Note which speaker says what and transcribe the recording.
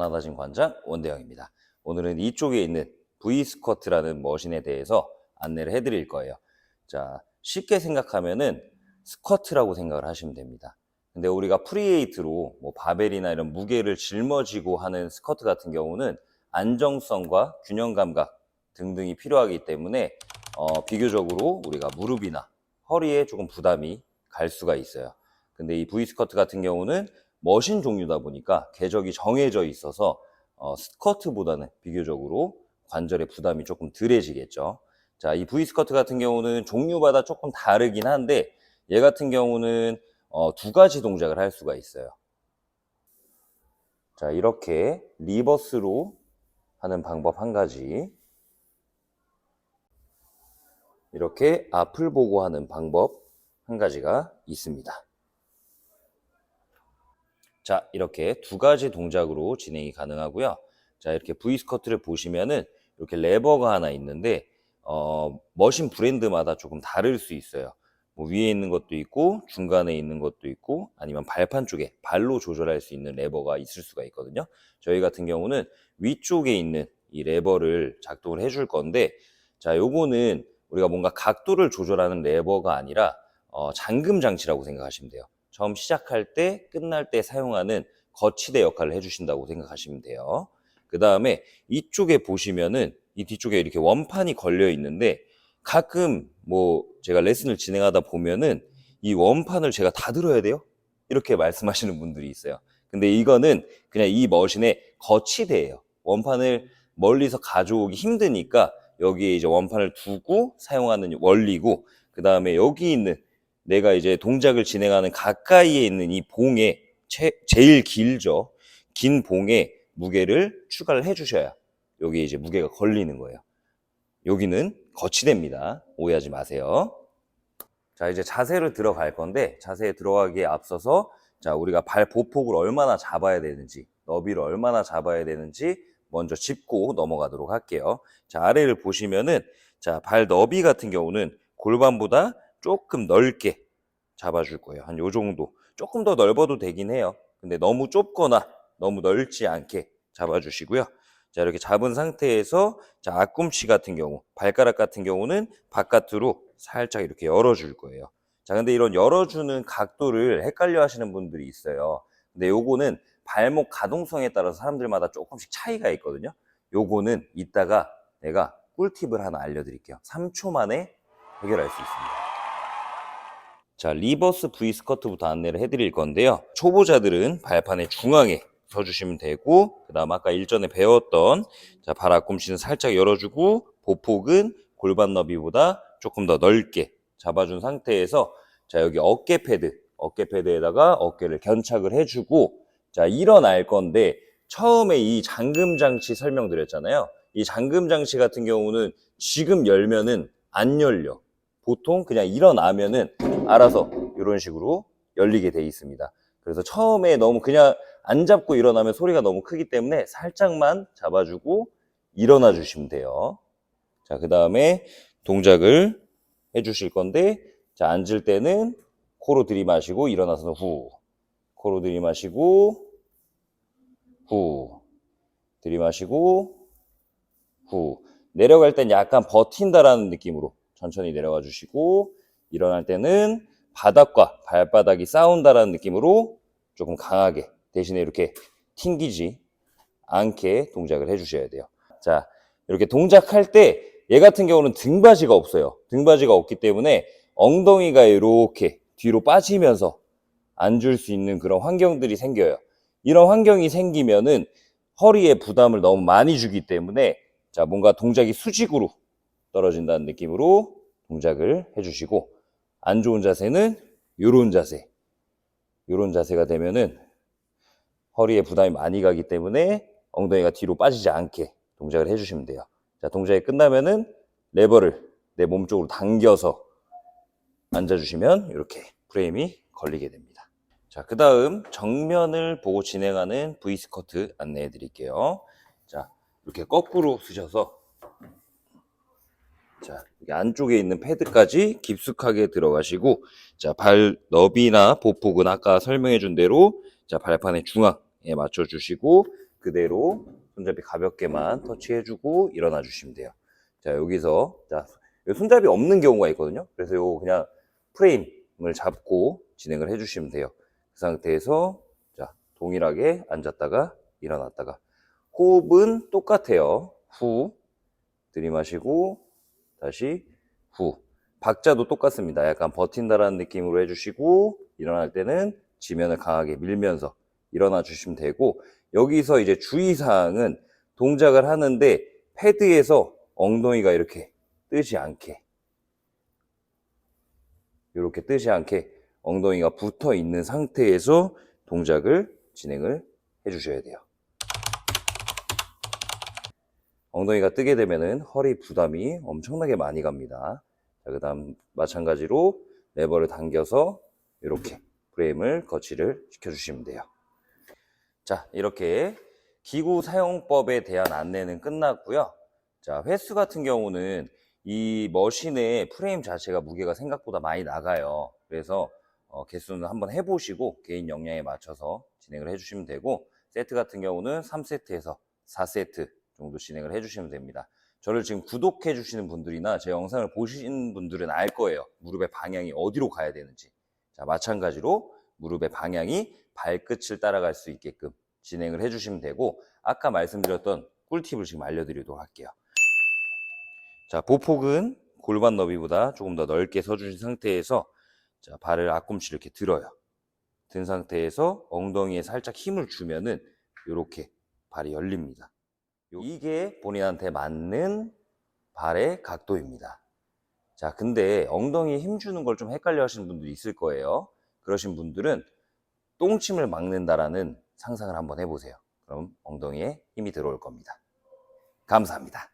Speaker 1: 가나다진 관장 원대영입니다. 오늘은 이쪽에 있는 V스쿼트라는 머신에 대해서 안내를 해드릴 거예요. 자, 쉽게 생각하면은 스쿼트라고 생각을 하시면 됩니다. 근데 우리가 프리웨이트로 뭐 바벨이나 이런 무게를 짊어지고 하는 스쿼트 같은 경우는 안정성과 균형 감각 등등이 필요하기 때문에 비교적으로 우리가 무릎이나 허리에 조금 부담이 갈 수가 있어요. 근데 이 V스쿼트 같은 경우는 머신 종류다 보니까 궤적이 정해져 있어서 스쿼트보다는 비교적으로 관절의 부담이 조금 덜해지겠죠. 자, 이 V스쿼트 같은 경우는 종류마다 조금 다르긴 한데 얘 같은 경우는 두 가지 동작을 할 수가 있어요. 자, 이렇게 리버스로 하는 방법 한 가지, 이렇게 앞을 보고 하는 방법 한 가지가 있습니다. 자, 이렇게 두 가지 동작으로 진행이 가능하고요. 자, 이렇게 V스쿼트를 보시면은 이렇게 레버가 하나 있는데 머신 브랜드마다 조금 다를 수 있어요. 뭐 위에 있는 것도 있고 중간에 있는 것도 있고 아니면 발판 쪽에 발로 조절할 수 있는 레버가 있을 수가 있거든요. 저희 같은 경우는 위쪽에 있는 이 레버를 작동을 해줄 건데, 자, 요거는 우리가 뭔가 각도를 조절하는 레버가 아니라 잠금 장치라고 생각하시면 돼요. 처음 시작할 때, 끝날 때 사용하는 거치대 역할을 해주신다고 생각하시면 돼요. 그 다음에 이쪽에 보시면은 이 뒤쪽에 이렇게 원판이 걸려 있는데 가끔 뭐 제가 레슨을 진행하다 보면은 이 원판을 제가 다 들어야 돼요? 이렇게 말씀하시는 분들이 있어요. 근데 이거는 그냥 이 머신의 거치대예요. 원판을 멀리서 가져오기 힘드니까 여기에 이제 원판을 두고 사용하는 원리고, 그 다음에 여기 있는 내가 이제 동작을 진행하는 가까이에 있는 이 봉에 제일 길죠. 긴 봉에 무게를 추가를 해주셔야 여기에 이제 무게가 걸리는 거예요. 여기는 거치대입니다. 오해하지 마세요. 자, 이제 자세를 들어갈 건데 자세에 들어가기에 앞서서 자, 우리가 발 보폭을 얼마나 잡아야 되는지, 너비를 얼마나 잡아야 되는지 먼저 짚고 넘어가도록 할게요. 자, 아래를 보시면은 자, 발 너비 같은 경우는 골반보다 조금 넓게 잡아줄 거예요. 한 요 정도. 조금 더 넓어도 되긴 해요. 근데 너무 좁거나 너무 넓지 않게 잡아주시고요. 자, 이렇게 잡은 상태에서 자, 앞꿈치 같은 경우, 발가락 같은 경우는 바깥으로 살짝 이렇게 열어줄 거예요. 자, 근데 이런 열어주는 각도를 헷갈려 하시는 분들이 있어요. 근데 요거는 발목 가동성에 따라서 사람들마다 조금씩 차이가 있거든요. 요거는 이따가 내가 꿀팁을 하나 알려드릴게요. 3초 만에 해결할 수 있습니다. 자, 리버스 V 스쿼트부터 안내를 해드릴 건데요. 초보자들은 발판의 중앙에 서주시면 되고, 그 다음 아까 일전에 배웠던 자, 발 앞꿈치는 살짝 열어주고 보폭은 골반 너비보다 조금 더 넓게 잡아준 상태에서 자, 여기 어깨 패드에다가 어깨를 견착을 해주고 자, 일어날 건데, 처음에 이 잠금 장치 설명드렸잖아요. 이 잠금 장치 같은 경우는 지금 열면은 안 열려. 보통 그냥 일어나면은 알아서 이런 식으로 열리게 돼 있습니다. 그래서 처음에 너무 그냥 안 잡고 일어나면 소리가 너무 크기 때문에 살짝만 잡아주고 일어나 주시면 돼요. 자, 그 다음에 동작을 해주실 건데, 자, 앉을 때는 코로 들이마시고 일어나서 후, 코로 들이마시고 후, 들이마시고 후. 내려갈 땐 약간 버틴다라는 느낌으로 천천히 내려가 주시고, 일어날 때는 바닥과 발바닥이 싸운다라는 느낌으로 조금 강하게, 대신에 이렇게 튕기지 않게 동작을 해주셔야 돼요. 자, 이렇게 동작할 때 얘 같은 경우는 등받이가 없어요. 등받이가 없기 때문에 엉덩이가 이렇게 뒤로 빠지면서 앉을 수 있는 그런 환경들이 생겨요. 이런 환경이 생기면은 허리에 부담을 너무 많이 주기 때문에 자, 뭔가 동작이 수직으로 떨어진다는 느낌으로 동작을 해주시고, 안 좋은 자세는 요런 자세가 되면은 허리에 부담이 많이 가기 때문에 엉덩이가 뒤로 빠지지 않게 동작을 해주시면 돼요. 자, 동작이 끝나면은 레버를 내 몸 쪽으로 당겨서 앉아주시면 이렇게 프레임이 걸리게 됩니다. 자, 그 다음 정면을 보고 진행하는 V스쿼트 안내해 드릴게요. 자, 이렇게 거꾸로 쓰셔서 자, 여기 안쪽에 있는 패드까지 깊숙하게 들어가시고, 자, 발 너비나 보폭은 아까 설명해 준 대로 자, 발판의 중앙에 맞춰 주시고, 그대로 손잡이 가볍게만 터치해주고 일어나 주시면 돼요. 자, 여기서 자, 손잡이 없는 경우가 있거든요. 그래서 요 그냥 프레임을 잡고 진행을 해주시면 돼요. 그 상태에서 자, 동일하게 앉았다가 일어났다가 호흡은 똑같아요. 후 들이마시고 다시 후. 박자도 똑같습니다. 약간 버틴다라는 느낌으로 해주시고 일어날 때는 지면을 강하게 밀면서 일어나 주시면 되고, 여기서 이제 주의사항은 동작을 하는데 패드에서 엉덩이가 이렇게 뜨지 않게, 이렇게 뜨지 않게 엉덩이가 붙어 있는 상태에서 동작을 진행을 해 주셔야 돼요. 엉덩이가 뜨게 되면은 허리 부담이 엄청나게 많이 갑니다. 자, 그 다음 마찬가지로 레버를 당겨서 이렇게 프레임을 거치를 시켜주시면 돼요. 자, 이렇게 기구 사용법에 대한 안내는 끝났고요. 자, 횟수 같은 경우는 이 머신의 프레임 자체가 무게가 생각보다 많이 나가요. 그래서 개수는 한번 해보시고 개인 역량에 맞춰서 진행을 해주시면 되고, 세트 같은 경우는 3세트에서 4세트 정도 진행을 해주시면 됩니다. 저를 지금 구독해 주시는 분들이나 제 영상을 보시는 분들은 알 거예요. 무릎의 방향이 어디로 가야 되는지. 자, 마찬가지로 무릎의 방향이 발끝을 따라갈 수 있게끔 진행을 해주시면 되고, 아까 말씀드렸던 꿀팁을 지금 알려드리도록 할게요. 자, 보폭은 골반 너비보다 조금 더 넓게 서주신 상태에서 자, 발을 앞꿈치 이렇게 들어요. 든 상태에서 엉덩이에 살짝 힘을 주면은 이렇게 발이 열립니다. 이게 본인한테 맞는 발의 각도입니다. 자, 근데 엉덩이에 힘 주는 걸 좀 헷갈려 하시는 분들이 있을 거예요. 그러신 분들은 똥침을 막는다라는 상상을 한번 해보세요. 그럼 엉덩이에 힘이 들어올 겁니다. 감사합니다.